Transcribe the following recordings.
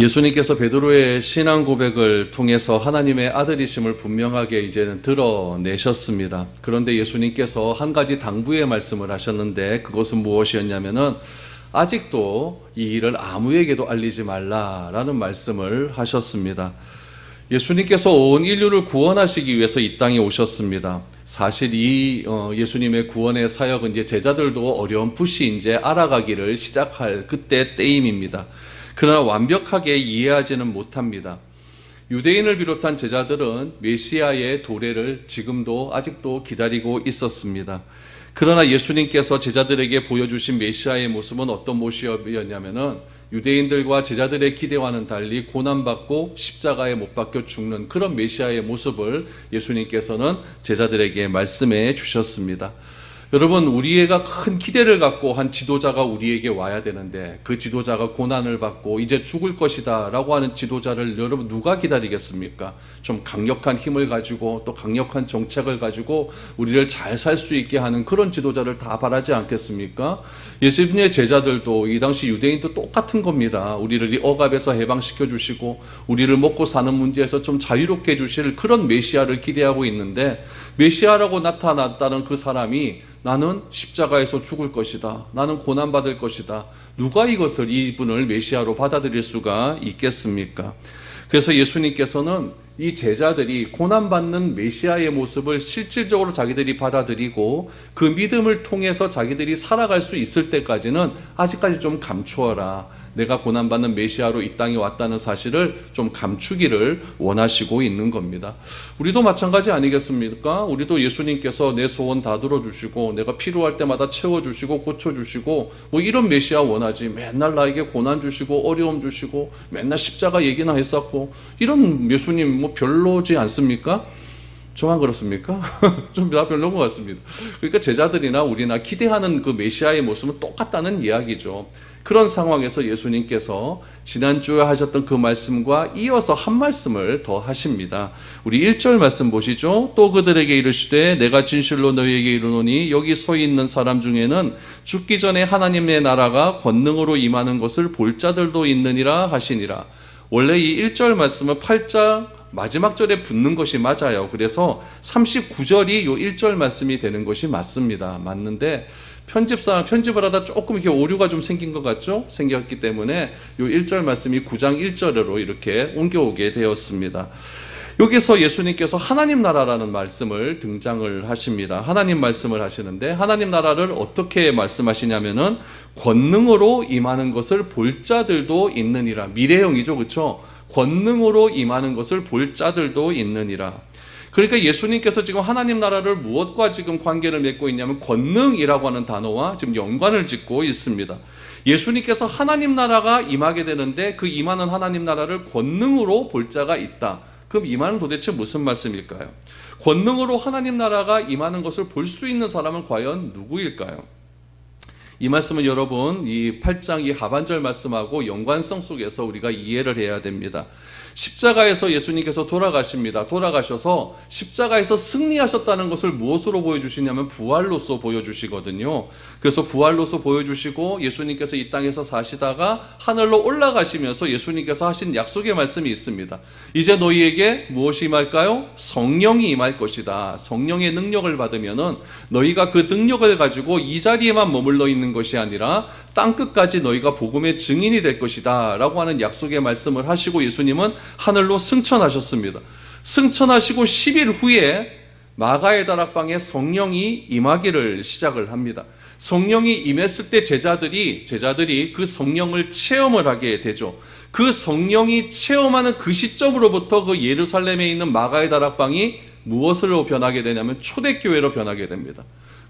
예수님께서 베드로의 신앙 고백을 통해서 하나님의 아들이심을 분명하게 이제는 드러내셨습니다. 그런데 예수님께서 한 가지 당부의 말씀을 하셨는데 그것은 무엇이었냐면은 아직도 이 일을 아무에게도 알리지 말라라는 말씀을 하셨습니다. 예수님께서 온 인류를 구원하시기 위해서 이 땅에 오셨습니다. 사실 이 예수님의 구원의 사역은 이제 제자들도 어렴풋이 이제 알아가기를 시작할 그때 때임입니다. 그러나 완벽하게 이해하지는 못합니다. 유대인을 비롯한 제자들은 메시아의 도래를 지금도 아직도 기다리고 있었습니다. 그러나 예수님께서 제자들에게 보여주신 메시아의 모습은 어떤 모습이었냐면은 유대인들과 제자들의 기대와는 달리 고난받고 십자가에 못 박혀 죽는 그런 메시아의 모습을 예수님께서는 제자들에게 말씀해 주셨습니다. 여러분, 우리가 큰 기대를 갖고 한 지도자가 우리에게 와야 되는데 그 지도자가 고난을 받고 이제 죽을 것이다 라고 하는 지도자를 여러분 누가 기다리겠습니까? 좀 강력한 힘을 가지고 또 강력한 정책을 가지고 우리를 잘 살 수 있게 하는 그런 지도자를 다 바라지 않겠습니까? 예수님의 제자들도 이 당시 유대인도 똑같은 겁니다. 우리를 이 억압에서 해방시켜 주시고 우리를 먹고 사는 문제에서 좀 자유롭게 해주실 그런 메시아를 기대하고 있는데 메시아라고 나타났다는 그 사람이 나는 십자가에서 죽을 것이다. 나는 고난받을 것이다. 누가 이분을 메시아로 받아들일 수가 있겠습니까? 그래서 예수님께서는 이 제자들이 고난받는 메시아의 모습을 실질적으로 자기들이 받아들이고 그 믿음을 통해서 자기들이 살아갈 수 있을 때까지는 아직까지 좀 감추어라. 내가 고난받는 메시아로 이 땅에 왔다는 사실을 좀 감추기를 원하시고 있는 겁니다. 우리도 마찬가지 아니겠습니까? 우리도 예수님께서 내 소원 다 들어주시고 내가 필요할 때마다 채워주시고 고쳐주시고 뭐 이런 메시아 원하지. 맨날 나에게 고난 주시고 어려움 주시고 맨날 십자가 얘기나 했었고 이런 예수님 뭐 별로지 않습니까? 저만 그렇습니까? 좀 다 별로인 것 같습니다. 그러니까 제자들이나 우리나 기대하는 그 메시아의 모습은 똑같다는 이야기죠. 그런 상황에서 예수님께서 지난주에 하셨던 그 말씀과 이어서 한 말씀을 더 하십니다. 우리 1절 말씀 보시죠. 또 그들에게 이르시되 내가 진실로 너희에게 이르노니 여기 서 있는 사람 중에는 죽기 전에 하나님의 나라가 권능으로 임하는 것을 볼 자들도 있느니라 하시니라. 원래 이 1절 말씀은 8장 마지막 절에 붙는 것이 맞아요. 그래서 39절이 요 1절 말씀이 되는 것이 맞습니다. 맞는데 편집을 하다 조금 이렇게 오류가 좀 생긴 것 같죠? 생겼기 때문에 요 1절 말씀이 9장 1절로 이렇게 옮겨오게 되었습니다. 여기서 예수님께서 하나님 나라라는 말씀을 등장을 하십니다. 하나님 말씀을 하시는데 하나님 나라를 어떻게 말씀하시냐면은 권능으로 임하는 것을 볼 자들도 있느니라. 미래형이죠. 그렇죠? 권능으로 임하는 것을 볼 자들도 있느니라. 그러니까 예수님께서 지금 하나님 나라를 무엇과 지금 관계를 맺고 있냐면 권능이라고 하는 단어와 지금 연관을 짓고 있습니다. 예수님께서 하나님 나라가 임하게 되는데 그 임하는 하나님 나라를 권능으로 볼 자가 있다. 그럼 임하는 도대체 무슨 말씀일까요? 권능으로 하나님 나라가 임하는 것을 볼 수 있는 사람은 과연 누구일까요? 이 말씀은 여러분 이 8장 이 하반절 말씀하고 연관성 속에서 우리가 이해를 해야 됩니다. 십자가에서 예수님께서 돌아가십니다. 돌아가셔서 십자가에서 승리하셨다는 것을 무엇으로 보여주시냐면 부활로서 보여주시거든요. 그래서 부활로서 보여주시고 예수님께서 이 땅에서 사시다가 하늘로 올라가시면서 예수님께서 하신 약속의 말씀이 있습니다. 이제 너희에게 무엇이 임할까요? 성령이 임할 것이다. 성령의 능력을 받으면은 너희가 그 능력을 가지고 이 자리에만 머물러 있는 것이 아니라 땅끝까지 너희가 복음의 증인이 될 것이다 라고 하는 약속의 말씀을 하시고 예수님은 하늘로 승천하셨습니다. 승천하시고 10일 후에 마가의 다락방에 성령이 임하기를 시작을 합니다. 성령이 임했을 때 제자들이 그 성령을 체험을 하게 되죠. 그 성령이 체험하는 그 시점으로부터 그 예루살렘에 있는 마가의 다락방이 무엇으로 변하게 되냐면 초대교회로 변하게 됩니다.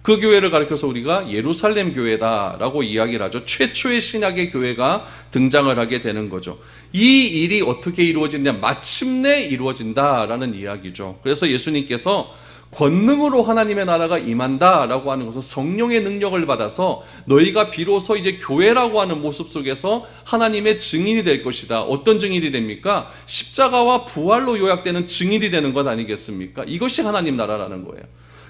그 교회를 가리켜서 우리가 예루살렘 교회다라고 이야기를 하죠. 최초의 신약의 교회가 등장을 하게 되는 거죠. 이 일이 어떻게 이루어지느냐? 마침내 이루어진다라는 이야기죠. 그래서 예수님께서 권능으로 하나님의 나라가 임한다라고 하는 것은 성령의 능력을 받아서 너희가 비로소 이제 교회라고 하는 모습 속에서 하나님의 증인이 될 것이다. 어떤 증인이 됩니까? 십자가와 부활로 요약되는 증인이 되는 것 아니겠습니까? 이것이 하나님 나라라는 거예요.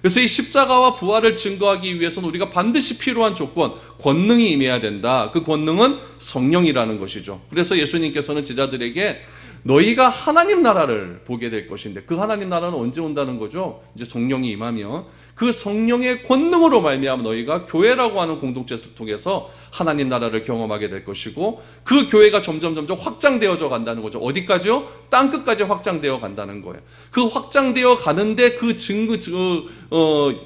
그래서 이 십자가와 부활을 증거하기 위해서는 우리가 반드시 필요한 조건, 권능이 임해야 된다. 그 권능은 성령이라는 것이죠. 그래서 예수님께서는 제자들에게 너희가 하나님 나라를 보게 될 것인데, 그 하나님 나라는 언제 온다는 거죠? 이제 성령이 임하면 그 성령의 권능으로 말미암아 너희가 교회라고 하는 공동체를 통해서 하나님 나라를 경험하게 될 것이고, 그 교회가 점점 확장되어져 간다는 거죠. 어디까지요? 땅끝까지 확장되어 간다는 거예요. 그 확장되어 가는데 그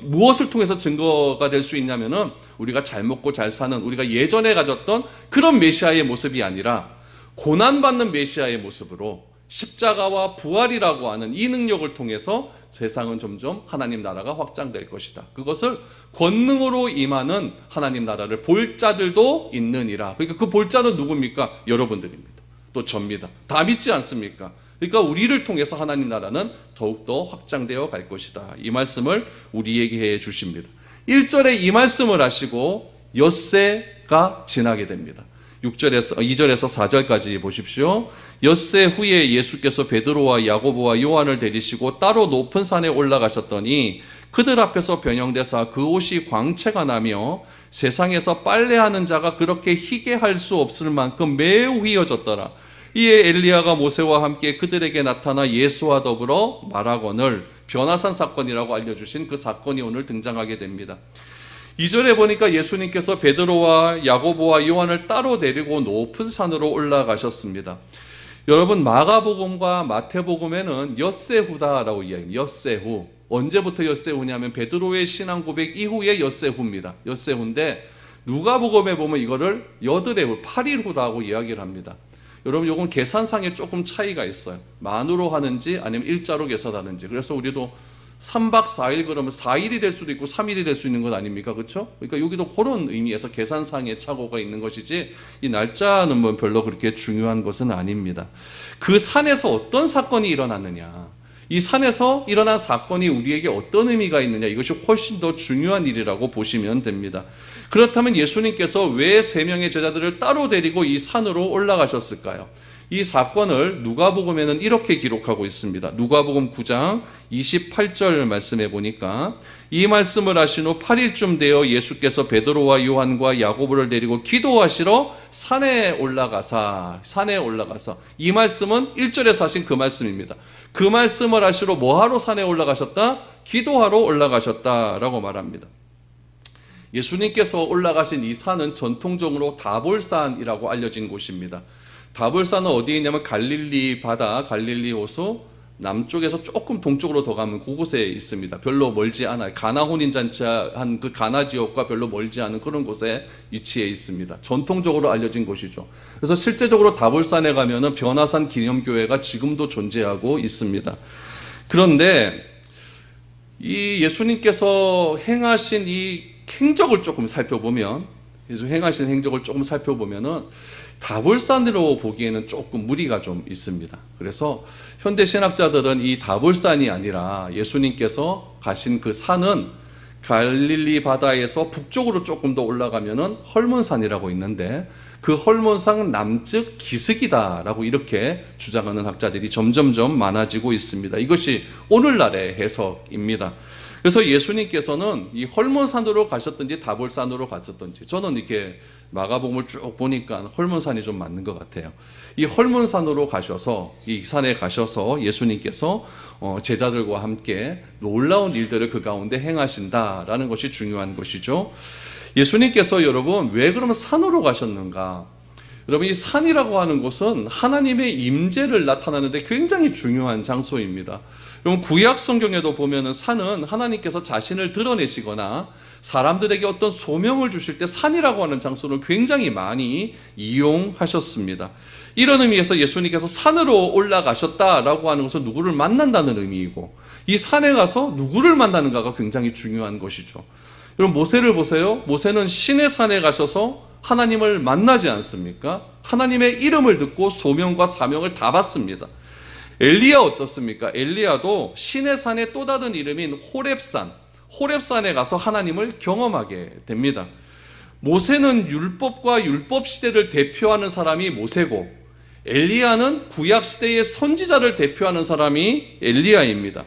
무엇을 통해서 증거가 될 수 있냐면은 우리가 잘 먹고 잘 사는, 우리가 예전에 가졌던 그런 메시아의 모습이 아니라 고난받는 메시아의 모습으로 십자가와 부활이라고 하는 이 능력을 통해서 세상은 점점 하나님 나라가 확장될 것이다. 그것을 권능으로 임하는 하나님 나라를 볼 자들도 있느니라. 그러니까 그 볼 자는 누굽니까? 여러분들입니다. 또 접니다. 다 믿지 않습니까? 그러니까 우리를 통해서 하나님 나라는 더욱더 확장되어 갈 것이다. 이 말씀을 우리에게 해 주십니다. 1절에 이 말씀을 하시고 엿새가 지나게 됩니다. 2절에서 4절까지 보십시오. 엿새 후에 예수께서 베드로와 야고보와 요한을 데리시고 따로 높은 산에 올라가셨더니 그들 앞에서 변형되사 그 옷이 광채가 나며 세상에서 빨래하는 자가 그렇게 희게 할 수 없을 만큼 매우 휘어졌더라. 이에 엘리야가 모세와 함께 그들에게 나타나 예수와 더불어 말하거늘, 변화산 사건이라고 알려주신 그 사건이 오늘 등장하게 됩니다. 2절에 보니까 예수님께서 베드로와 야고보와 요한을 따로 데리고 높은 산으로 올라가셨습니다. 여러분, 마가복음과 마태복음에는 엿새 후다라고 이야기합니다. 엿새 후. 언제부터 엿새 후냐면 베드로의 신앙 고백 이후에 엿새 후입니다. 엿새 후인데 누가복음에 보면 이거를 여드레 후, 8일 후다고 이야기를 합니다. 여러분, 이건 계산상에 조금 차이가 있어요. 만으로 하는지 아니면 일자로 계산하는지. 그래서 우리도 3박 4일 그러면 4일이 될 수도 있고 3일이 될 수 있는 것 아닙니까? 그렇죠? 그러니까 여기도 그런 의미에서 계산상의 착오가 있는 것이지 이 날짜는 뭐 별로 그렇게 중요한 것은 아닙니다. 그 산에서 어떤 사건이 일어났느냐, 이 산에서 일어난 사건이 우리에게 어떤 의미가 있느냐, 이것이 훨씬 더 중요한 일이라고 보시면 됩니다. 그렇다면 예수님께서 왜 3명의 제자들을 따로 데리고 이 산으로 올라가셨을까요? 이 사건을 누가복음에는 이렇게 기록하고 있습니다. 누가복음 9장 28절 말씀해 보니까 이 말씀을 하신 후 8일쯤 되어 예수께서 베드로와 요한과 야고보를 데리고 기도하시러 산에 올라가사, 이 말씀은 1절에서 하신 그 말씀입니다. 그 말씀을 하시러 뭐하러 산에 올라가셨다? 기도하러 올라가셨다라고 말합니다. 예수님께서 올라가신 이 산은 전통적으로 다볼산이라고 알려진 곳입니다. 다볼산은 어디에 있냐면 갈릴리 바다, 갈릴리 호수 남쪽에서 조금 동쪽으로 더 가면 그곳에 있습니다. 별로 멀지 않아요. 가나 혼인잔치한 그 가나 지역과 별로 멀지 않은 그런 곳에 위치해 있습니다. 전통적으로 알려진 곳이죠. 그래서 실제적으로 다볼산에 가면은 변화산 기념교회가 지금도 존재하고 있습니다. 그런데 이 예수님께서 행하신 이 행적을 조금 살펴보면, 행하신 행적을 조금 살펴보면은 다볼산으로 보기에는 조금 무리가 좀 있습니다. 그래서 현대 신학자들은 이 다볼산이 아니라 예수님께서 가신 그 산은 갈릴리 바다에서 북쪽으로 조금 더 올라가면은 헐몬산이라고 있는데 그 헐몬산 남측 기슭이다라고 이렇게 주장하는 학자들이 점점점 많아지고 있습니다. 이것이 오늘날의 해석입니다. 그래서 예수님께서는 이 헐몬산으로 가셨든지 다볼산으로 가셨든지, 저는 이렇게 마가복음을 쭉 보니까 헐몬산이 좀 맞는 것 같아요. 이 헐몬산으로 가셔서, 이 산에 가셔서 예수님께서 제자들과 함께 놀라운 일들을 그 가운데 행하신다라는 것이 중요한 것이죠. 예수님께서 여러분 왜 그러면 산으로 가셨는가? 여러분, 이 산이라고 하는 곳은 하나님의 임재를 나타내는데 굉장히 중요한 장소입니다. 여러분, 구약 성경에도 보면은 산은 하나님께서 자신을 드러내시거나 사람들에게 어떤 소명을 주실 때 산이라고 하는 장소를 굉장히 많이 이용하셨습니다. 이런 의미에서 예수님께서 산으로 올라가셨다라고 하는 것은 누구를 만난다는 의미이고, 이 산에 가서 누구를 만나는가가 굉장히 중요한 것이죠. 여러분, 모세를 보세요. 모세는 신의 산에 가셔서 하나님을 만나지 않습니까? 하나님의 이름을 듣고 소명과 사명을 다 받습니다. 엘리야 어떻습니까? 엘리야도 신의 산의 또 다른 이름인 호렙산에 가서 하나님을 경험하게 됩니다. 모세는 율법과 율법 시대를 대표하는 사람이 모세고, 엘리야는 구약 시대의 선지자를 대표하는 사람이 엘리야입니다.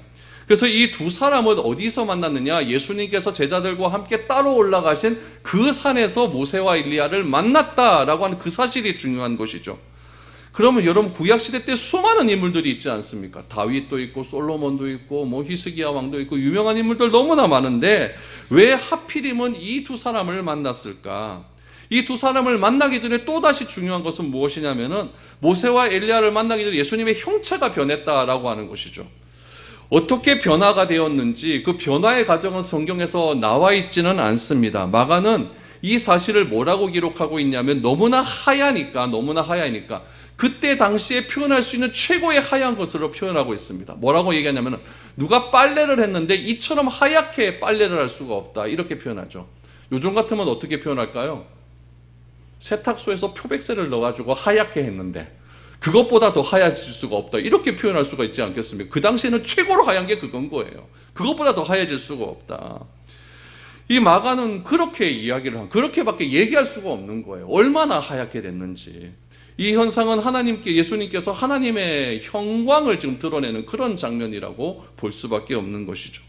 그래서 이 두 사람은 어디서 만났느냐? 예수님께서 제자들과 함께 따로 올라가신 그 산에서 모세와 엘리야를 만났다라고 하는 그 사실이 중요한 것이죠. 그러면 여러분, 구약시대 때 수많은 인물들이 있지 않습니까? 다윗도 있고 솔로몬도 있고 뭐 히스기야 왕도 있고 유명한 인물들 너무나 많은데 왜 하필이면 이 두 사람을 만났을까? 이 두 사람을 만나기 전에 또다시 중요한 것은 무엇이냐면은 모세와 엘리야를 만나기 전에 예수님의 형체가 변했다라고 하는 것이죠. 어떻게 변화가 되었는지 그 변화의 과정은 성경에서 나와 있지는 않습니다. 마가는 이 사실을 뭐라고 기록하고 있냐면 너무나 하얘니까 그때 당시에 표현할 수 있는 최고의 하얀 것으로 표현하고 있습니다. 뭐라고 얘기하냐면 누가 빨래를 했는데 이처럼 하얗게 빨래를 할 수가 없다, 이렇게 표현하죠. 요즘 같으면 어떻게 표현할까요? 세탁소에서 표백세를 넣어가지고 하얗게 했는데 그것보다 더 하얘질 수가 없다, 이렇게 표현할 수가 있지 않겠습니까? 그 당시에는 최고로 하얀 게 그건 거예요. 그것보다 더 하얘질 수가 없다. 이 마가는 그렇게 그렇게밖에 얘기할 수가 없는 거예요. 얼마나 하얗게 됐는지. 이 현상은 예수님께서 하나님의 형광을 지금 드러내는 그런 장면이라고 볼 수밖에 없는 것이죠.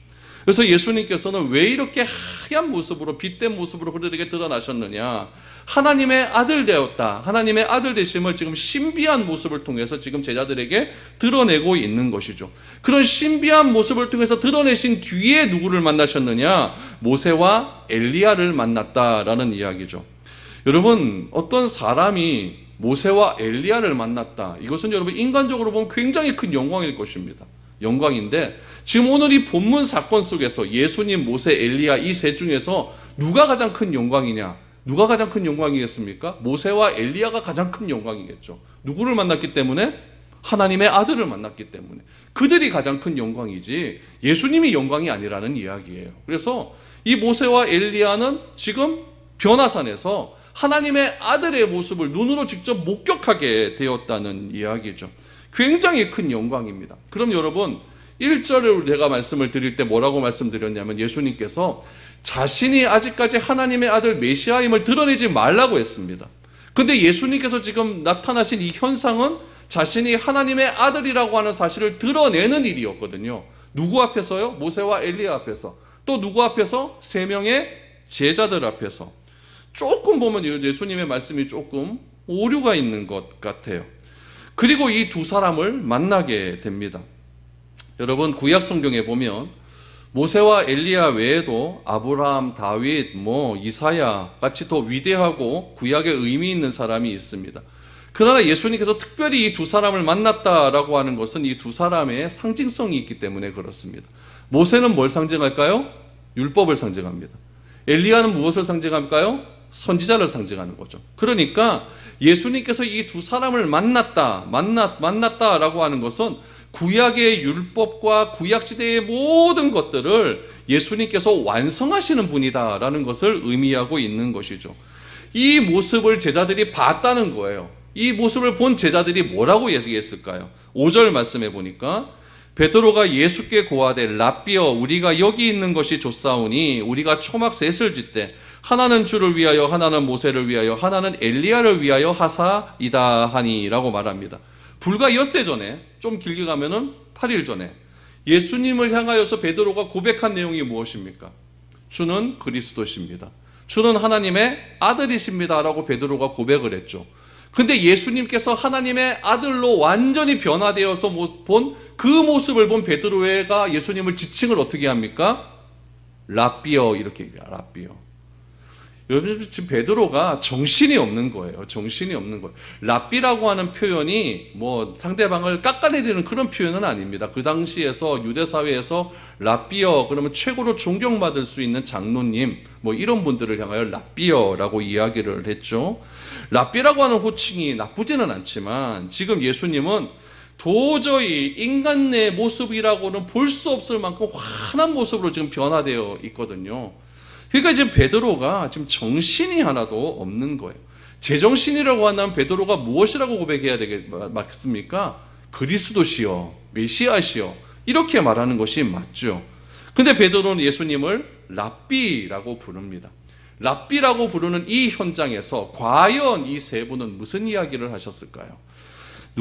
그래서 예수님께서는 왜 이렇게 하얀 모습으로, 빛된 모습으로 그들에게 드러나셨느냐? 하나님의 아들 되었다. 하나님의 아들 되심을 지금 신비한 모습을 통해서 지금 제자들에게 드러내고 있는 것이죠. 그런 신비한 모습을 통해서 드러내신 뒤에 누구를 만나셨느냐? 모세와 엘리야를 만났다라는 이야기죠. 여러분, 어떤 사람이 모세와 엘리야를 만났다, 이것은 여러분 인간적으로 보면 굉장히 큰 영광일 것입니다. 영광인데 지금 오늘 이 본문 사건 속에서 예수님, 모세, 엘리야 이 셋 중에서 누가 가장 큰 영광이냐? 누가 가장 큰 영광이겠습니까? 모세와 엘리야가 가장 큰 영광이겠죠. 누구를 만났기 때문에? 하나님의 아들을 만났기 때문에. 그들이 가장 큰 영광이지 예수님이 영광이 아니라는 이야기예요. 그래서 이 모세와 엘리야는 지금 변화산에서 하나님의 아들의 모습을 눈으로 직접 목격하게 되었다는 이야기죠. 굉장히 큰 영광입니다. 그럼 여러분, 1절을 제가 말씀을 드릴 때 뭐라고 말씀드렸냐면 예수님께서 자신이 아직까지 하나님의 아들 메시아임을 드러내지 말라고 했습니다. 근데 예수님께서 지금 나타나신 이 현상은 자신이 하나님의 아들이라고 하는 사실을 드러내는 일이었거든요. 누구 앞에서요? 모세와 엘리야 앞에서. 또 누구 앞에서? 3명의 제자들 앞에서. 조금 보면 예수님의 말씀이 조금 오류가 있는 것 같아요. 그리고 이 두 사람을 만나게 됩니다. 여러분, 구약 성경에 보면 모세와 엘리야 외에도 아브라함, 다윗, 이사야 같이 더 위대하고 구약에 의미 있는 사람이 있습니다. 그러나 예수님께서 특별히 이 두 사람을 만났다라고 하는 것은 이 두 사람의 상징성이 있기 때문에 그렇습니다. 모세는 뭘 상징할까요? 율법을 상징합니다. 엘리야는 무엇을 상징할까요? 선지자를 상징하는 거죠. 그러니까 예수님께서 이 두 사람을 만났다라고 하는 것은 구약의 율법과 구약시대의 모든 것들을 예수님께서 완성하시는 분이다라는 것을 의미하고 있는 것이죠. 이 모습을 제자들이 봤다는 거예요. 이 모습을 본 제자들이 뭐라고 얘기했을까요? 5절 말씀해 보니까 베드로가 예수께 고하되 랍비여, 우리가 여기 있는 것이 좋사오니 우리가 초막 셋을 짓되 하나는 주를 위하여, 하나는 모세를 위하여, 하나는 엘리야를 위하여 하사이다 하니라고 말합니다. 불과 엿새 전에, 좀 길게 가면은 8일 전에 예수님을 향하여서 베드로가 고백한 내용이 무엇입니까? 주는 그리스도십니다. 주는 하나님의 아들이십니다 라고 베드로가 고백을 했죠. 근데 예수님께서 하나님의 아들로 완전히 변화되어서 본 그 모습을 본 베드로가 예수님을 지칭을 어떻게 합니까? 랍비여, 이렇게 얘기해요. 랍비여. 여러분, 지금 베드로가 정신이 없는 거예요. 정신이 없는 거예요. 랍비라고 하는 표현이 상대방을 깎아내리는 그런 표현은 아닙니다. 그 당시에서 유대사회에서 랍비여 그러면 최고로 존경받을 수 있는 장로님 이런 분들을 향하여 랍비여라고 이야기를 했죠. 랍비라고 하는 호칭이 나쁘지는 않지만 지금 예수님은 도저히 인간의 모습이라고는 볼 수 없을 만큼 환한 모습으로 지금 변화되어 있거든요. 그러니까 지금 베드로가 지금 정신이 하나도 없는 거예요. 제정신이라고 한다면 베드로가 무엇이라고 고백해야 되겠습니까? 그리스도시여, 메시아시여, 이렇게 말하는 것이 맞죠. 근데 베드로는 예수님을 랍비라고 부릅니다. 랍비라고 부르는 이 현장에서 과연 이 세 분은 무슨 이야기를 하셨을까요?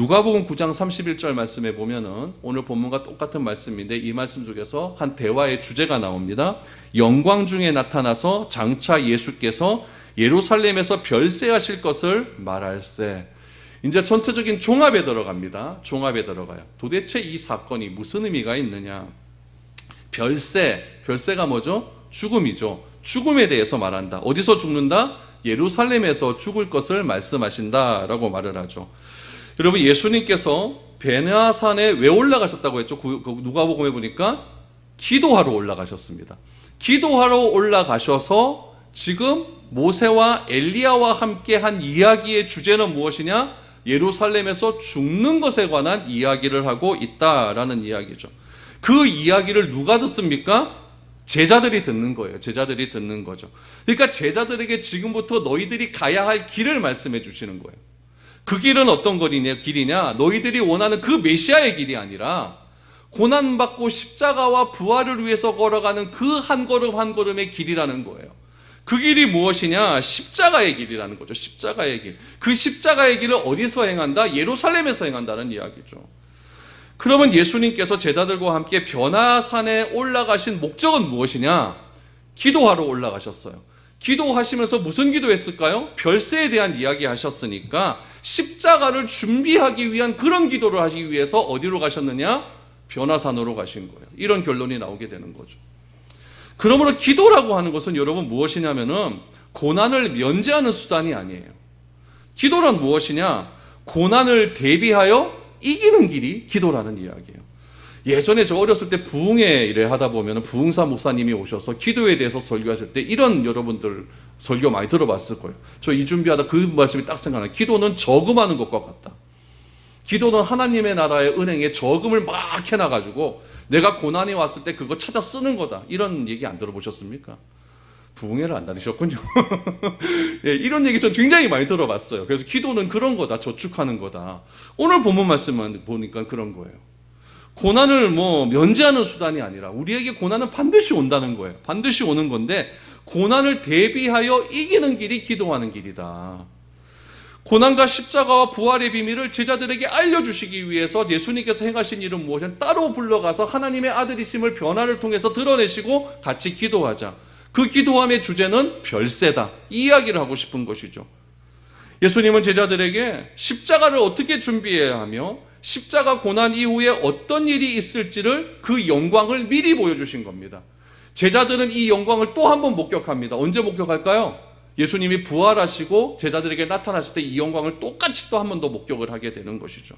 누가복음 9장 31절 말씀에 보면은 오늘 본문과 똑같은 말씀인데 이 말씀 속에서 한 대화의 주제가 나옵니다. 영광 중에 나타나서 장차 예수께서 예루살렘에서 별세하실 것을 말할세. 이제 전체적인 종합에 들어갑니다. 종합에 들어가요. 도대체 이 사건이 무슨 의미가 있느냐? 별세가 뭐죠? 죽음이죠. 죽음에 대해서 말한다. 어디서 죽는다? 예루살렘에서 죽을 것을 말씀하신다라고 말을 하죠. 여러분, 예수님께서 베냐산에 왜 올라가셨다고 했죠? 누가복음에 보니까 기도하러 올라가셨습니다. 기도하러 올라가셔서 지금 모세와 엘리야와 함께 한 이야기의 주제는 무엇이냐? 예루살렘에서 죽는 것에 관한 이야기를 하고 있다라는 이야기죠. 그 이야기를 누가 듣습니까? 제자들이 듣는 거예요. 제자들이 듣는 거죠. 그러니까 제자들에게 지금부터 너희들이 가야 할 길을 말씀해 주시는 거예요. 그 길은 어떤 길이냐? 너희들이 원하는 그 메시아의 길이 아니라 고난받고 십자가와 부활을 위해서 걸어가는 그 한 걸음 한 걸음의 길이라는 거예요. 그 길이 무엇이냐? 십자가의 길이라는 거죠. 십자가의 길. 그 십자가의 길을 어디서 행한다? 예루살렘에서 행한다는 이야기죠. 그러면 예수님께서 제자들과 함께 변화산에 올라가신 목적은 무엇이냐? 기도하러 올라가셨어요. 기도하시면서 무슨 기도했을까요? 별세에 대한 이야기 하셨으니까 십자가를 준비하기 위한 그런 기도를 하기 위해서 어디로 가셨느냐? 변화산으로 가신 거예요. 이런 결론이 나오게 되는 거죠. 그러므로 기도라고 하는 것은 여러분 무엇이냐면은 고난을 면제하는 수단이 아니에요. 기도란 무엇이냐? 고난을 대비하여 이기는 길이 기도라는 이야기예요. 예전에 저 어렸을 때 부흥회 일을 하다 보면 부흥사 목사님이 오셔서 기도에 대해서 설교하실 때 이런 여러분들 설교 많이 들어봤을 거예요. 저 이 준비하다 그 말씀이 딱 생각나요. 기도는 저금하는 것과 같다. 기도는 하나님의 나라의 은행에 저금을 막 해놔가지고 내가 고난이 왔을 때 그거 찾아 쓰는 거다. 이런 얘기 안 들어보셨습니까? 부흥회를 안 다니셨군요. 예, 이런 얘기 전 굉장히 많이 들어봤어요. 그래서 기도는 그런 거다. 저축하는 거다. 오늘 본문 말씀만 보니까 그런 거예요. 고난을 면제하는 수단이 아니라 우리에게 고난은 반드시 온다는 거예요. 반드시 오는 건데 고난을 대비하여 이기는 길이 기도하는 길이다. 고난과 십자가와 부활의 비밀을 제자들에게 알려주시기 위해서 예수님께서 행하신 일은 무엇이냐? 따로 불러가서 하나님의 아들이심을 변화를 통해서 드러내시고 같이 기도하자. 그 기도함의 주제는 별세다. 이 이야기를 하고 싶은 것이죠. 예수님은 제자들에게 십자가를 어떻게 준비해야 하며 십자가 고난 이후에 어떤 일이 있을지를 그 영광을 미리 보여주신 겁니다. 제자들은 이 영광을 또 한 번 목격합니다. 언제 목격할까요? 예수님이 부활하시고 제자들에게 나타나실 때 이 영광을 똑같이 또 한 번 더 목격을 하게 되는 것이죠.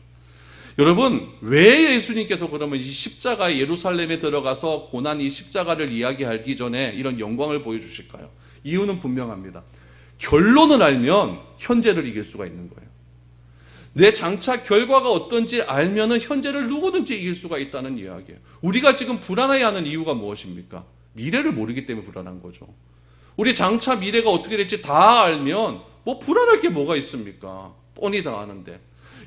여러분, 왜 예수님께서 그러면 이 십자가의 예루살렘에 들어가서 고난 이 십자가를 이야기하기 전에 이런 영광을 보여주실까요? 이유는 분명합니다. 결론을 알면 현재를 이길 수가 있는 거예요. 내 장차 결과가 어떤지 알면은 현재를 누구든지 이길 수가 있다는 이야기예요. 우리가 지금 불안해하는 이유가 무엇입니까? 미래를 모르기 때문에 불안한 거죠. 우리 장차 미래가 어떻게 될지 다 알면 불안할 게 뭐가 있습니까? 뻔히 다 아는데.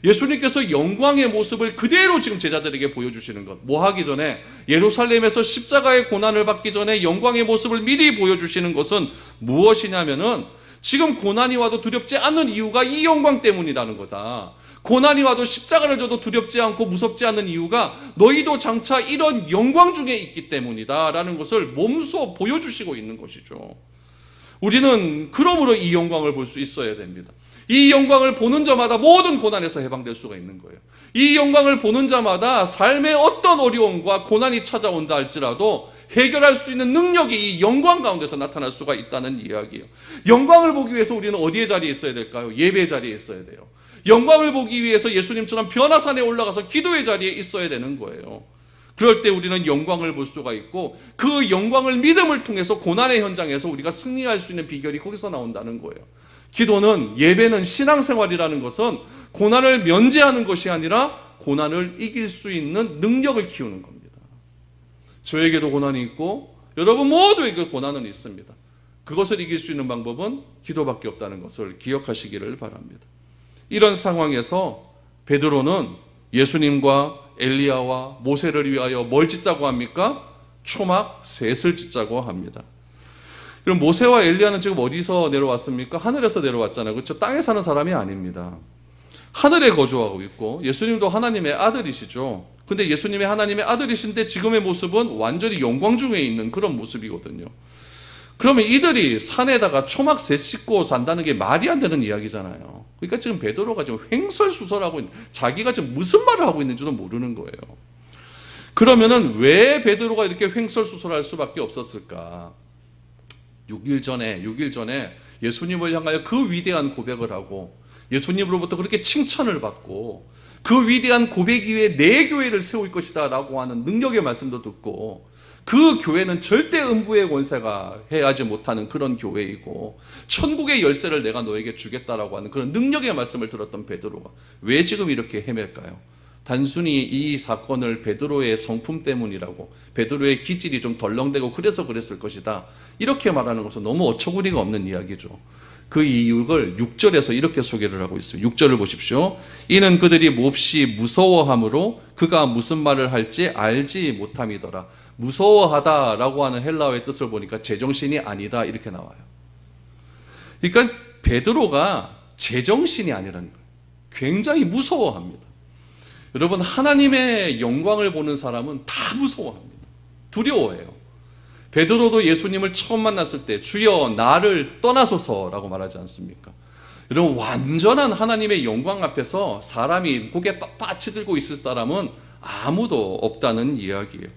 예수님께서 영광의 모습을 그대로 지금 제자들에게 보여주시는 것. 하기 전에 예루살렘에서 십자가의 고난을 받기 전에 영광의 모습을 미리 보여주시는 것은 무엇이냐면은 지금 고난이 와도 두렵지 않는 이유가 이 영광 때문이라는 거다. 고난이 와도 십자가를 져도 두렵지 않고 무섭지 않는 이유가 너희도 장차 이런 영광 중에 있기 때문이다 라는 것을 몸소 보여주시고 있는 것이죠. 우리는 그러므로 이 영광을 볼 수 있어야 됩니다. 이 영광을 보는 자마다 모든 고난에서 해방될 수가 있는 거예요. 이 영광을 보는 자마다 삶의 어떤 어려움과 고난이 찾아온다 할지라도 해결할 수 있는 능력이 이 영광 가운데서 나타날 수가 있다는 이야기예요. 영광을 보기 위해서 우리는 어디에 자리에 있어야 될까요? 예배 자리에 있어야 돼요. 영광을 보기 위해서 예수님처럼 변화산에 올라가서 기도의 자리에 있어야 되는 거예요. 그럴 때 우리는 영광을 볼 수가 있고 그 영광을 믿음을 통해서 고난의 현장에서 우리가 승리할 수 있는 비결이 거기서 나온다는 거예요. 기도는, 예배는, 신앙생활이라는 것은 고난을 면제하는 것이 아니라 고난을 이길 수 있는 능력을 키우는 겁니다. 저에게도 고난이 있고 여러분 모두에게 고난은 있습니다. 그것을 이길 수 있는 방법은 기도밖에 없다는 것을 기억하시기를 바랍니다. 이런 상황에서 베드로는 예수님과 엘리야와 모세를 위하여 뭘 짓자고 합니까? 초막 셋을 짓자고 합니다. 그럼 모세와 엘리야는 지금 어디서 내려왔습니까? 하늘에서 내려왔잖아요. 그렇죠? 땅에 사는 사람이 아닙니다. 하늘에 거주하고 있고 예수님도 하나님의 아들이시죠. 근데 예수님이 하나님의 아들이신데 지금의 모습은 완전히 영광 중에 있는 그런 모습이거든요. 그러면 이들이 산에다가 초막새 씻고 산다는 게 말이 안 되는 이야기잖아요. 그러니까 지금 베드로가 지금 횡설수설하고 있는, 자기가 지금 무슨 말을 하고 있는지도 모르는 거예요. 그러면은 왜 베드로가 이렇게 횡설수설할 수밖에 없었을까? 6일 전에 예수님을 향하여 그 위대한 고백을 하고 예수님으로부터 그렇게 칭찬을 받고 그 위대한 고백 위에 내 교회를 세울 것이다 라고 하는 능력의 말씀도 듣고 그 교회는 절대 음부의 권세가 해하지 못하는 그런 교회이고 천국의 열쇠를 내가 너에게 주겠다라고 하는 그런 능력의 말씀을 들었던 베드로가 왜 지금 이렇게 헤맬까요? 단순히 이 사건을 베드로의 성품 때문이라고, 베드로의 기질이 좀 덜렁대고 그래서 그랬을 것이다, 이렇게 말하는 것은 너무 어처구니가 없는 이야기죠. 그 이유를 6절에서 이렇게 소개를 하고 있어요. 6절을 보십시오. 이는 그들이 몹시 무서워함으로 그가 무슨 말을 할지 알지 못함이더라. 무서워하다라고 하는 헬라어의 뜻을 보니까 제정신이 아니다 이렇게 나와요. 그러니까 베드로가 제정신이 아니라는 거예요. 굉장히 무서워합니다. 여러분, 하나님의 영광을 보는 사람은 다 무서워합니다. 두려워해요. 베드로도 예수님을 처음 만났을 때 주여 나를 떠나소서라고 말하지 않습니까? 여러분, 완전한 하나님의 영광 앞에서 사람이 고개 빳빳이 들고 있을 사람은 아무도 없다는 이야기예요.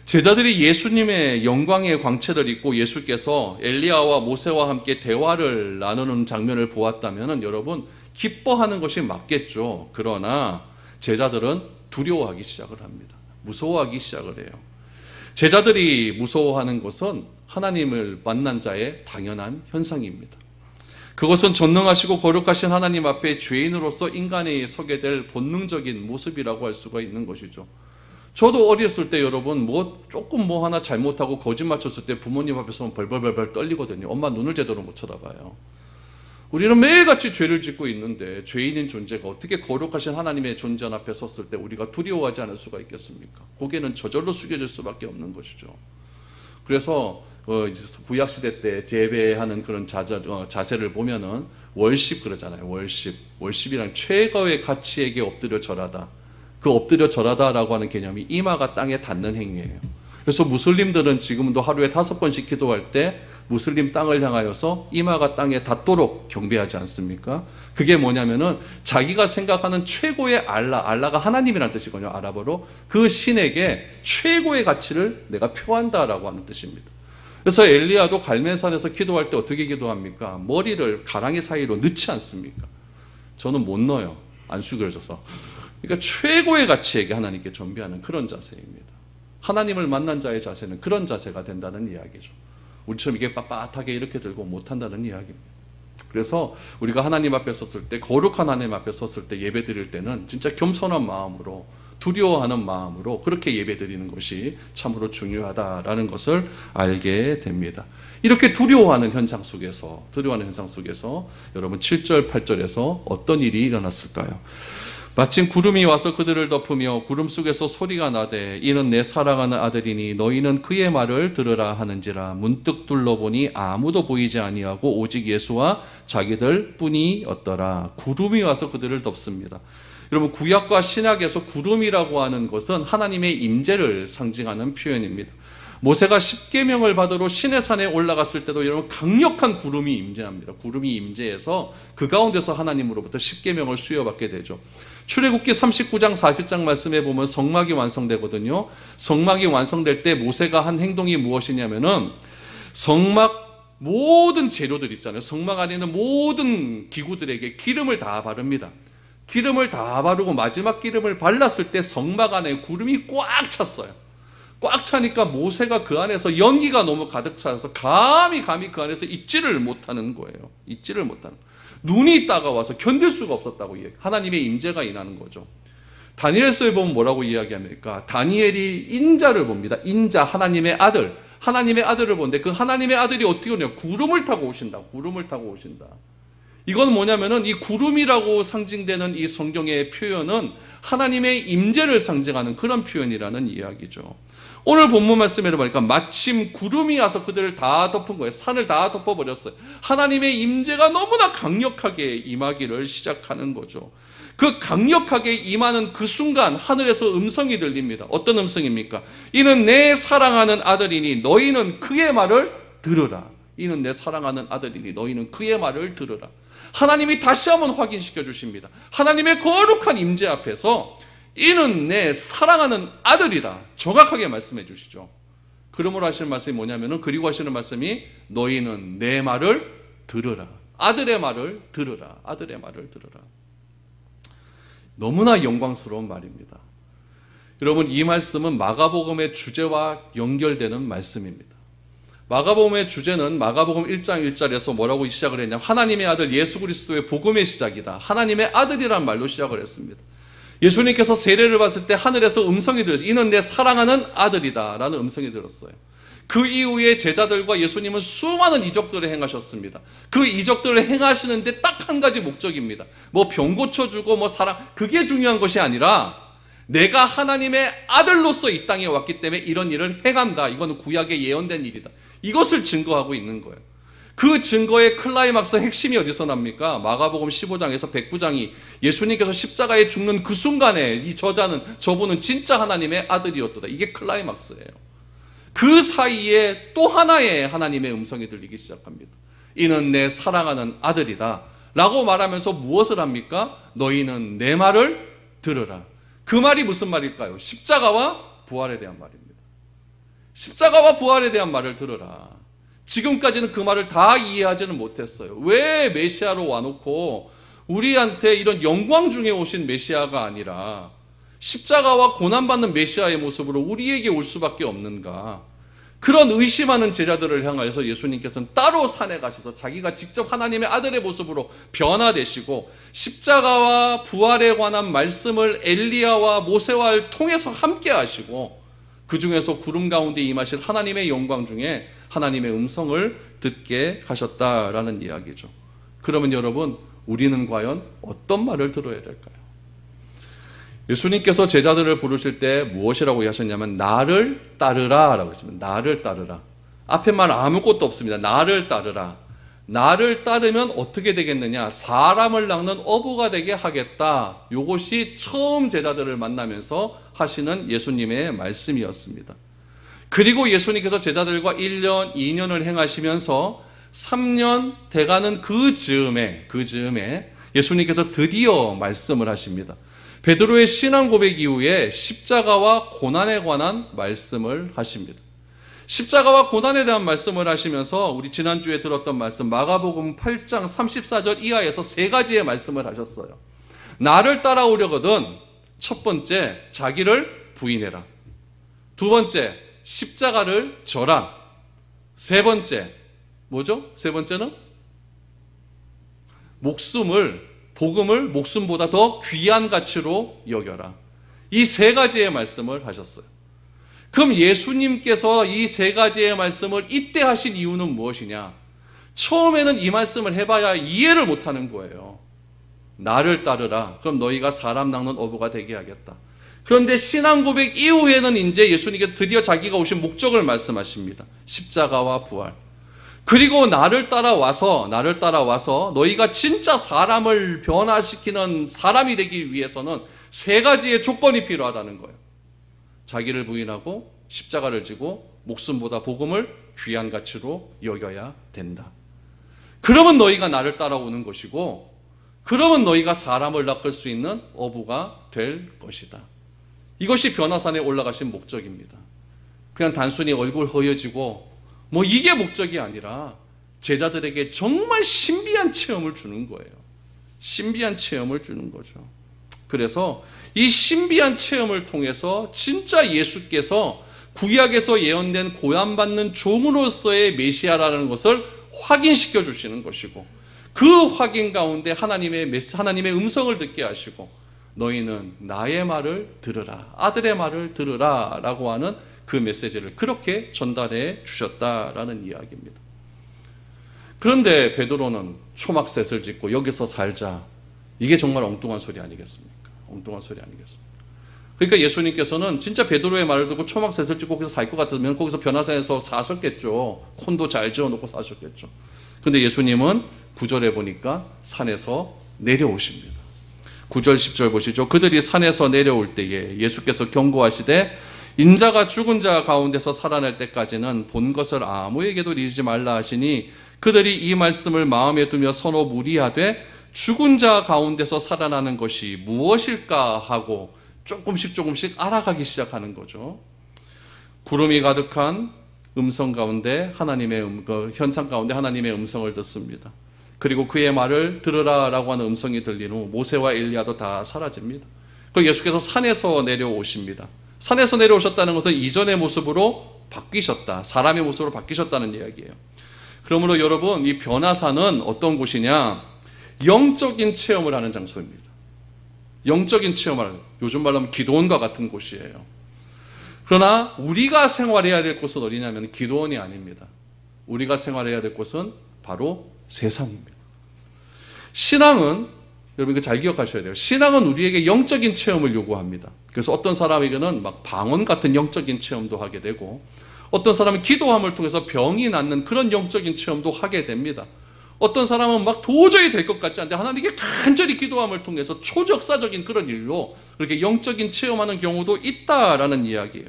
제자들이 예수님의 영광의 광채를 입고 예수께서 엘리야와 모세와 함께 대화를 나누는 장면을 보았다면 여러분 기뻐하는 것이 맞겠죠. 그러나 제자들은 두려워하기 시작을 합니다. 무서워하기 시작을 해요. 제자들이 무서워하는 것은 하나님을 만난 자의 당연한 현상입니다. 그것은 전능하시고 거룩하신 하나님 앞에 죄인으로서 인간이 서게 될 본능적인 모습이라고 할 수가 있는 것이죠. 저도 어렸을 때 여러분 조금 하나 잘못하고 거짓말 쳤을 때 부모님 앞에서 벌벌벌 떨리거든요. 엄마 눈을 제대로 못 쳐다봐요. 우리는 매일같이 죄를 짓고 있는데 죄인인 존재가 어떻게 거룩하신 하나님의 존재 앞에 섰을 때 우리가 두려워하지 않을 수가 있겠습니까? 고개는 저절로 숙여질 수밖에 없는 것이죠. 그래서 구약시대 때 재배하는 그런 자세를 보면은 월십 그러잖아요. 월십이란 최고의 가치에게 엎드려 절하다. 그 엎드려 절하다라고 하는 개념이 이마가 땅에 닿는 행위예요. 그래서 무슬림들은 지금도 하루에 5번씩 기도할 때 무슬림 땅을 향하여서 이마가 땅에 닿도록 경배하지 않습니까? 그게 뭐냐면은 자기가 생각하는 최고의 알라가 하나님이라는 뜻이거든요. 아랍어로. 그 신에게 최고의 가치를 내가 표한다라고 하는 뜻입니다. 그래서 엘리야도 갈멜산에서 기도할 때 어떻게 기도합니까? 머리를 가랑이 사이로 넣지 않습니까? 저는 못 넣어요. 안 숙여져서. 그러니까 최고의 가치에게 하나님께 전비하는 그런 자세입니다. 하나님을 만난 자의 자세는 그런 자세가 된다는 이야기죠. 우리처럼 이게 빳빳하게 이렇게 들고 못한다는 이야기입니다. 그래서 우리가 하나님 앞에 섰을 때, 거룩한 하나님 앞에 섰을 때 예배 드릴 때는 진짜 겸손한 마음으로, 두려워하는 마음으로 그렇게 예배 드리는 것이 참으로 중요하다라는 것을 알게 됩니다. 이렇게 두려워하는 현상 속에서 여러분 7절, 8절에서 어떤 일이 일어났을까요? 마침 구름이 와서 그들을 덮으며 구름 속에서 소리가 나되 이는 내 사랑하는 아들이니 너희는 그의 말을 들으라 하는지라. 문득 둘러보니 아무도 보이지 아니하고 오직 예수와 자기들 뿐이었더라. 구름이 와서 그들을 덮습니다. 여러분, 구약과 신약에서 구름이라고 하는 것은 하나님의 임재를 상징하는 표현입니다. 모세가 십계명을 받으러 시내산에 올라갔을 때도 여러분 강력한 구름이 임재합니다. 구름이 임재해서 그 가운데서 하나님으로부터 십계명을 수여받게 되죠. 출애굽기 39장 40장 말씀에 보면 성막이 완성되거든요. 성막이 완성될 때 모세가 한 행동이 무엇이냐면은 성막 모든 재료들 있잖아요. 성막 안에 있는 모든 기구들에게 기름을 다 바릅니다. 기름을 다 바르고 마지막 기름을 발랐을 때 성막 안에 구름이 꽉 찼어요. 꽉 차니까 모세가 그 안에서 연기가 너무 가득 차서 감히 그 안에서 있지를 못하는 거예요. 있지를 못하는. 눈이 따가워서 견딜 수가 없었다고 이야기. 하나님의 임재가 임하는 거죠. 다니엘서에 보면 뭐라고 이야기합니까? 다니엘이 인자를 봅니다. 인자, 하나님의 아들. 하나님의 아들을 보는데 그 하나님의 아들이 어떻게 오냐? 구름을 타고 오신다. 구름을 타고 오신다. 이건 뭐냐면은 이 구름이라고 상징되는 이 성경의 표현은 하나님의 임재를 상징하는 그런 표현이라는 이야기죠. 오늘 본문 말씀에 보니까 마침 구름이 와서 그들을 다 덮은 거예요. 산을 다 덮어버렸어요. 하나님의 임재가 너무나 강력하게 임하기를 시작하는 거죠. 그 강력하게 임하는 그 순간 하늘에서 음성이 들립니다. 어떤 음성입니까? 이는 내 사랑하는 아들이니 너희는 그의 말을 들으라. 이는 내 사랑하는 아들이니 너희는 그의 말을 들으라. 하나님이 다시 한번 확인시켜 주십니다. 하나님의 거룩한 임재 앞에서 이는 내 사랑하는 아들이다. 정확하게 말씀해 주시죠. 그러므로 하시는 말씀이 뭐냐면은, 그리고 하시는 말씀이 너희는 내 말을 들으라. 아들의 말을 들으라. 아들의 말을 들으라. 너무나 영광스러운 말입니다. 여러분, 이 말씀은 마가복음의 주제와 연결되는 말씀입니다. 마가복음의 주제는 마가복음 1장 1절에서 뭐라고 시작을 했냐면, 하나님의 아들 예수 그리스도의 복음의 시작이다. 하나님의 아들이라는 말로 시작을 했습니다. 예수님께서 세례를 받을 때 하늘에서 음성이 들었어요. 이는 내 사랑하는 아들이다 라는 음성이 들었어요. 그 이후에 제자들과 예수님은 수많은 이적들을 행하셨습니다. 그 이적들을 행하시는데 딱 한 가지 목적입니다. 뭐 병 고쳐주고 뭐 사랑, 그게 중요한 것이 아니라 내가 하나님의 아들로서 이 땅에 왔기 때문에 이런 일을 행한다. 이거는 구약에 예언된 일이다. 이것을 증거하고 있는 거예요. 그 증거의 클라이막스 핵심이 어디서 납니까? 마가복음 15장에서 백부장이 예수님께서 십자가에 죽는 그 순간에 이 저분은 진짜 하나님의 아들이었다. 이게 클라이막스예요. 그 사이에 또 하나의 하나님의 음성이 들리기 시작합니다. 이는 내 사랑하는 아들이다 라고 말하면서 무엇을 합니까? 너희는 내 말을 들으라. 그 말이 무슨 말일까요? 십자가와 부활에 대한 말입니다. 십자가와 부활에 대한 말을 들으라. 지금까지는 그 말을 다 이해하지는 못했어요. 왜 메시아로 와놓고 우리한테 이런 영광 중에 오신 메시아가 아니라 십자가와 고난받는 메시아의 모습으로 우리에게 올 수밖에 없는가? 그런 의심하는 제자들을 향하여서 예수님께서는 따로 산에 가셔서 자기가 직접 하나님의 아들의 모습으로 변화되시고 십자가와 부활에 관한 말씀을 엘리야와 모세와 통해서 함께 하시고, 그 중에서 구름 가운데 임하실 하나님의 영광 중에 하나님의 음성을 듣게 하셨다라는 이야기죠. 그러면 여러분, 우리는 과연 어떤 말을 들어야 될까요? 예수님께서 제자들을 부르실 때 무엇이라고 하셨냐면 나를 따르라 라고 했습니다. 나를 따르라. 앞에 말 아무것도 없습니다. 나를 따르라. 나를 따르면 어떻게 되겠느냐? 사람을 낚는 어부가 되게 하겠다. 이것이 처음 제자들을 만나면서 하시는 예수님의 말씀이었습니다. 그리고 예수님께서 제자들과 1년, 2년을 행하시면서 3년 돼가는 그 즈음에 예수님께서 드디어 말씀을 하십니다. 베드로의 신앙 고백 이후에 십자가와 고난에 관한 말씀을 하십니다. 십자가와 고난에 대한 말씀을 하시면서 우리 지난주에 들었던 말씀 마가복음 8장 34절 이하에서 세 가지의 말씀을 하셨어요. 나를 따라오려거든 첫 번째 자기를 부인해라. 두 번째 십자가를 져라. 세 번째 뭐죠? 세 번째는 복음을 목숨보다 더 귀한 가치로 여겨라. 이 세 가지의 말씀을 하셨어요. 그럼 예수님께서 이 세 가지의 말씀을 이때 하신 이유는 무엇이냐? 처음에는 이 말씀을 해봐야 이해를 못하는 거예요. 나를 따르라. 그럼 너희가 사람 낚는 어부가 되게 하겠다. 그런데 신앙 고백 이후에는 이제 예수님께서 드디어 자기가 오신 목적을 말씀하십니다. 십자가와 부활. 그리고 나를 따라와서 너희가 진짜 사람을 변화시키는 사람이 되기 위해서는 세 가지의 조건이 필요하다는 거예요. 자기를 부인하고 십자가를 지고 목숨보다 복음을 귀한 가치로 여겨야 된다. 그러면 너희가 나를 따라오는 것이고, 그러면 너희가 사람을 낚을 수 있는 어부가 될 것이다. 이것이 변화산에 올라가신 목적입니다. 그냥 단순히 얼굴 허여지고 뭐 이게 목적이 아니라 제자들에게 정말 신비한 체험을 주는 거예요. 신비한 체험을 주는 거죠. 그래서 이 신비한 체험을 통해서 진짜 예수께서 구약에서 예언된 고난받는 종으로서의 메시아라는 것을 확인시켜 주시는 것이고, 그 확인 가운데 하나님의 음성을 듣게 하시고 너희는 나의 말을 들으라, 아들의 말을 들으라 라고 하는 그 메시지를 그렇게 전달해 주셨다라는 이야기입니다. 그런데 베드로는 초막셋을 짓고 여기서 살자. 이게 정말 엉뚱한 소리 아니겠습니까? 엉뚱한 소리 아니겠습니까? 그러니까 예수님께서는 진짜 베드로의 말을 듣고 초막셋을 찍고 거기서 살 것 같으면 거기서 변화산에서 사셨겠죠. 콘도 잘 지어놓고 사셨겠죠. 근데 예수님은 9절에 보니까 산에서 내려오십니다. 9절 10절 보시죠. 그들이 산에서 내려올 때에 예수께서 경고하시되 인자가 죽은 자 가운데서 살아날 때까지는 본 것을 아무에게도 이르지 말라 하시니 그들이 이 말씀을 마음에 두며 서로 무리하되 죽은 자 가운데서 살아나는 것이 무엇일까 하고 조금씩 알아가기 시작하는 거죠. 구름이 가득한 음성 가운데 현상 가운데 하나님의 음성을 듣습니다. 그리고 그의 말을 들으라라고 하는 음성이 들린 후 모세와 엘리야도 다 사라집니다. 그리고 예수께서 산에서 내려오십니다. 산에서 내려오셨다는 것은 이전의 모습으로 바뀌셨다. 사람의 모습으로 바뀌셨다는 이야기예요. 그러므로 여러분, 이 변화산은 어떤 곳이냐? 영적인 체험을 하는 장소입니다. 영적인 체험을, 요즘 말로 하면 기도원과 같은 곳이에요. 그러나 우리가 생활해야 될 곳은 어디냐면 기도원이 아닙니다. 우리가 생활해야 될 곳은 바로 세상입니다. 신앙은, 여러분 이거 잘 기억하셔야 돼요. 신앙은 우리에게 영적인 체험을 요구합니다. 그래서 어떤 사람에게는 막 방언 같은 영적인 체험도 하게 되고, 어떤 사람은 기도함을 통해서 병이 낫는 그런 영적인 체험도 하게 됩니다. 어떤 사람은 막 도저히 될 것 같지 않은데 하나님께 간절히 기도함을 통해서 초적사적인 그런 일로 그렇게 영적인 체험하는 경우도 있다라는 이야기예요.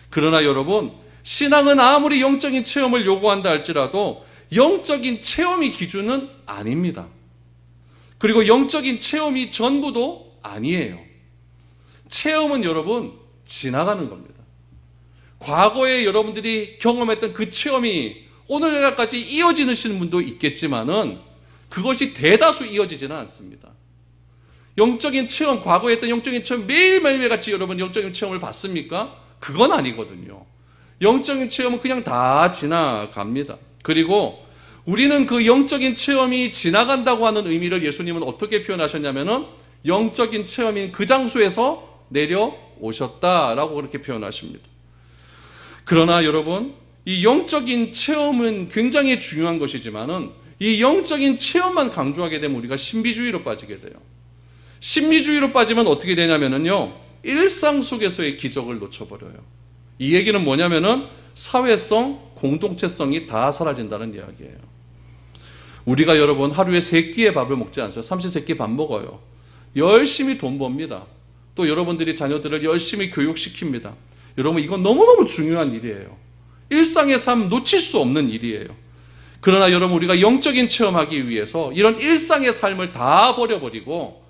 그러나 여러분, 신앙은 아무리 영적인 체험을 요구한다 할지라도 영적인 체험이 기준은 아닙니다. 그리고 영적인 체험이 전부도 아니에요. 체험은 여러분 지나가는 겁니다. 과거에 여러분들이 경험했던 그 체험이 오늘날까지 이어지시는 분도 있겠지만은 그것이 대다수 이어지지는 않습니다. 영적인 체험, 과거에 했던 영적인 체험 매일매일 같이 여러분 영적인 체험을 받습니까? 그건 아니거든요. 영적인 체험은 그냥 다 지나갑니다. 그리고 우리는 그 영적인 체험이 지나간다고 하는 의미를 예수님은 어떻게 표현하셨냐면은 영적인 체험인 그 장소에서 내려오셨다라고 그렇게 표현하십니다. 그러나 여러분, 이 영적인 체험은 굉장히 중요한 것이지만은 이 영적인 체험만 강조하게 되면 우리가 신비주의로 빠지게 돼요. 신비주의로 빠지면 어떻게 되냐면은요, 일상 속에서의 기적을 놓쳐버려요. 이 얘기는 뭐냐면은 사회성, 공동체성이 다 사라진다는 이야기예요. 우리가 여러분 하루에 3끼의 밥을 먹지 않아요. 삼시세끼 밥 먹어요. 열심히 돈 법니다. 또 여러분들이 자녀들을 열심히 교육시킵니다. 여러분, 이건 너무너무 중요한 일이에요. 일상의 삶 놓칠 수 없는 일이에요. 그러나 여러분, 우리가 영적인 체험하기 위해서 이런 일상의 삶을 다 버려버리고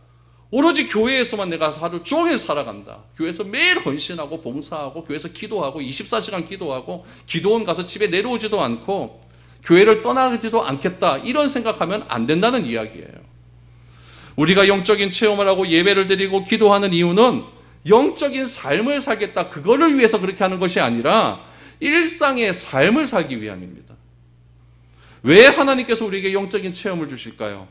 오로지 교회에서만 내가 하루 종일 살아간다. 교회에서 매일 헌신하고 봉사하고 교회에서 기도하고 24시간 기도하고 기도원 가서 집에 내려오지도 않고 교회를 떠나지도 않겠다. 이런 생각하면 안 된다는 이야기예요. 우리가 영적인 체험을 하고 예배를 드리고 기도하는 이유는 영적인 삶을 살겠다. 그거를 위해서 그렇게 하는 것이 아니라 일상의 삶을 살기 위함입니다. 왜 하나님께서 우리에게 영적인 체험을 주실까요?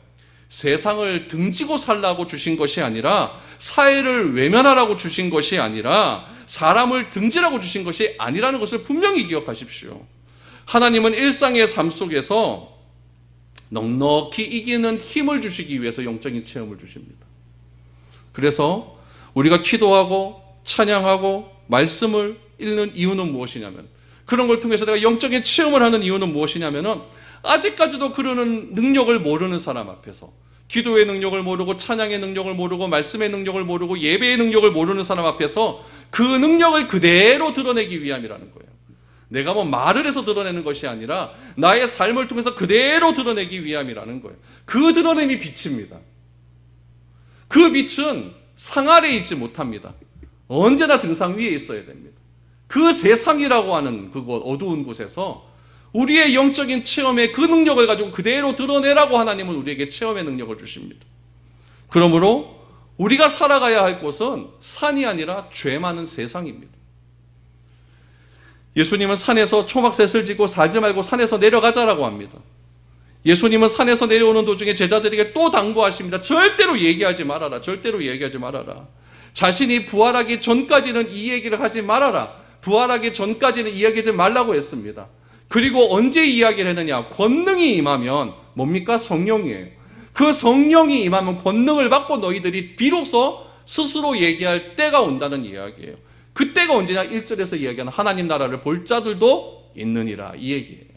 세상을 등지고 살라고 주신 것이 아니라, 사회를 외면하라고 주신 것이 아니라, 사람을 등지라고 주신 것이 아니라는 것을 분명히 기억하십시오. 하나님은 일상의 삶 속에서 넉넉히 이기는 힘을 주시기 위해서 영적인 체험을 주십니다. 그래서 우리가 기도하고 찬양하고 말씀을 읽는 이유는 무엇이냐면, 그런 걸 통해서 내가 영적인 체험을 하는 이유는 무엇이냐면은 아직까지도 그러는 능력을 모르는 사람 앞에서, 기도의 능력을 모르고 찬양의 능력을 모르고 말씀의 능력을 모르고 예배의 능력을 모르는 사람 앞에서 그 능력을 그대로 드러내기 위함이라는 거예요. 내가 뭐 말을 해서 드러내는 것이 아니라 나의 삶을 통해서 그대로 드러내기 위함이라는 거예요. 그 드러냄이 빛입니다. 그 빛은 상 아래에 있지 못합니다. 언제나 등상 위에 있어야 됩니다. 그 세상이라고 하는 그곳, 어두운 곳에서 우리의 영적인 체험의 그 능력을 가지고 그대로 드러내라고 하나님은 우리에게 체험의 능력을 주십니다. 그러므로 우리가 살아가야 할 곳은 산이 아니라 죄 많은 세상입니다. 예수님은 산에서 초막셋을 짓고 살지 말고 산에서 내려가자라고 합니다. 예수님은 산에서 내려오는 도중에 제자들에게 또 당부하십니다. 절대로 얘기하지 말아라. 절대로 얘기하지 말아라. 자신이 부활하기 전까지는 이 얘기를 하지 말아라. 부활하기 전까지는 이야기하지 말라고 했습니다. 그리고 언제 이야기를 했느냐? 권능이 임하면 뭡니까? 성령이에요. 그 성령이 임하면 권능을 받고 너희들이 비로소 스스로 얘기할 때가 온다는 이야기예요. 그때가 언제냐? 1절에서 이야기하는 하나님 나라를 볼 자들도 있느니라, 이 얘기예요.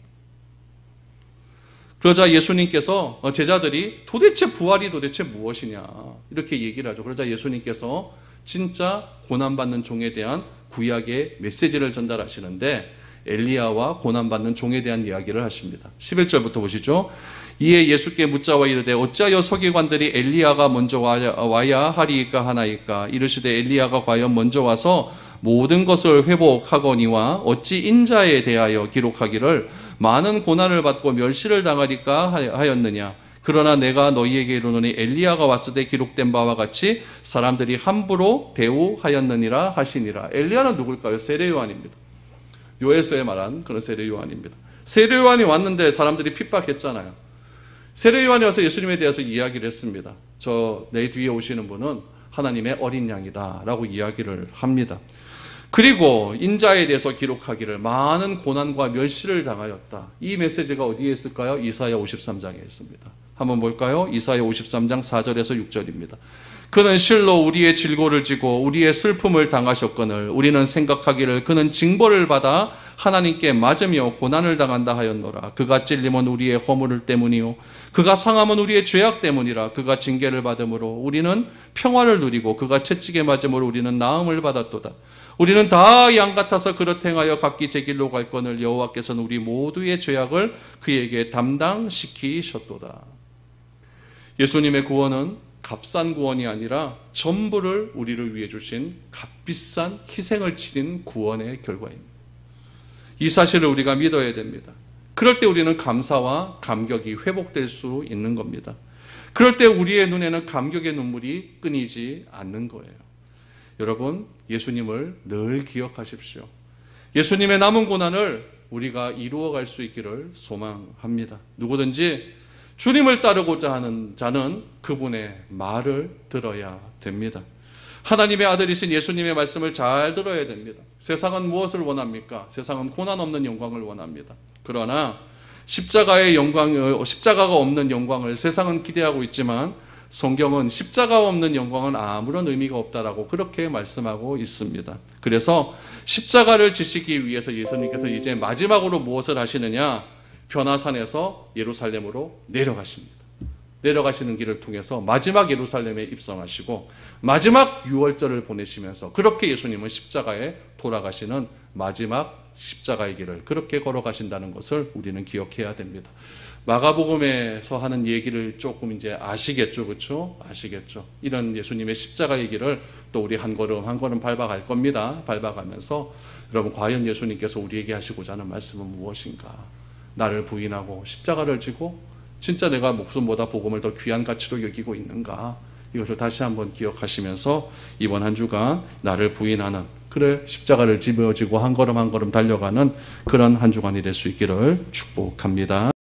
그러자 예수님께서 제자들이 도대체 부활이 도대체 무엇이냐 이렇게 얘기를 하죠. 그러자 예수님께서 진짜 고난받는 종에 대한 구약의 메시지를 전달하시는데 엘리야와 고난받는 종에 대한 이야기를 하십니다. 11절부터 보시죠. 이에 예수께 묻자와 이르되 어찌하여 서기관들이 엘리야가 먼저 와야 하리이까 하나이까 이르시되 엘리야가 과연 먼저 와서 모든 것을 회복하거니와 어찌 인자에 대하여 기록하기를 많은 고난을 받고 멸시를 당하리까 하였느냐. 그러나 내가 너희에게 이르노니 엘리야가 왔을 때 기록된 바와 같이 사람들이 함부로 대우하였느니라 하시니라. 엘리야는 누굴까요? 세례 요한입니다. 요에서에 말한 그런 세례 요한입니다. 세례 요한이 왔는데 사람들이 핍박했잖아요. 세례 요한이 와서 예수님에 대해서 이야기를 했습니다. 내 뒤에 오시는 분은 하나님의 어린 양이다 라고 이야기를 합니다. 그리고 인자에 대해서 기록하기를 많은 고난과 멸시를 당하였다. 이 메시지가 어디에 있을까요? 이사야 53장에 있습니다. 한번 볼까요? 이사야 53장 4절에서 6절입니다. 그는 실로 우리의 질고를 지고 우리의 슬픔을 당하셨거늘 우리는 생각하기를 그는 징벌을 받아 하나님께 맞으며 고난을 당한다 하였노라. 그가 찔림은 우리의 허물 때문이요 그가 상함은 우리의 죄악 때문이라. 그가 징계를 받음으로 우리는 평화를 누리고 그가 채찍에 맞음으로 우리는 나음을 받았도다. 우리는 다 양 같아서 그릇 행하여 각기 제 길로 갈거늘 여호와께서는 우리 모두의 죄악을 그에게 담당시키셨도다. 예수님의 구원은 값싼 구원이 아니라 전부를 우리를 위해 주신 값비싼 희생을 치른 구원의 결과입니다. 이 사실을 우리가 믿어야 됩니다. 그럴 때 우리는 감사와 감격이 회복될 수 있는 겁니다. 그럴 때 우리의 눈에는 감격의 눈물이 끊이지 않는 거예요. 여러분, 예수님을 늘 기억하십시오. 예수님의 남은 고난을 우리가 이루어갈 수 있기를 소망합니다. 누구든지 주님을 따르고자 하는 자는 그분의 말을 들어야 됩니다. 하나님의 아들이신 예수님의 말씀을 잘 들어야 됩니다. 세상은 무엇을 원합니까? 세상은 고난 없는 영광을 원합니다. 그러나 십자가가 없는 영광을 세상은 기대하고 있지만 성경은 십자가 없는 영광은 아무런 의미가 없다라고 그렇게 말씀하고 있습니다. 그래서 십자가를 지시기 위해서 예수님께서 이제 마지막으로 무엇을 하시느냐? 변화산에서 예루살렘으로 내려가십니다. 내려가시는 길을 통해서 마지막 예루살렘에 입성하시고 마지막 유월절을 보내시면서 그렇게 예수님은 십자가에 돌아가시는 마지막 십자가의 길을 그렇게 걸어가신다는 것을 우리는 기억해야 됩니다. 마가복음에서 하는 얘기를 조금 이제 아시겠죠, 그렇죠? 아시겠죠. 이런 예수님의 십자가의 길을 또 우리 한 걸음 한 걸음 밟아갈 겁니다. 밟아가면서 여러분, 과연 예수님께서 우리에게 하시고자 하는 말씀은 무엇인가? 나를 부인하고 십자가를 지고 진짜 내가 목숨보다 복음을 더 귀한 가치로 여기고 있는가? 이것을 다시 한번 기억하시면서 이번 한 주간 나를 부인하는, 그래 십자가를 짊어지고 한 걸음 한 걸음 달려가는 그런 한 주간이 될 수 있기를 축복합니다.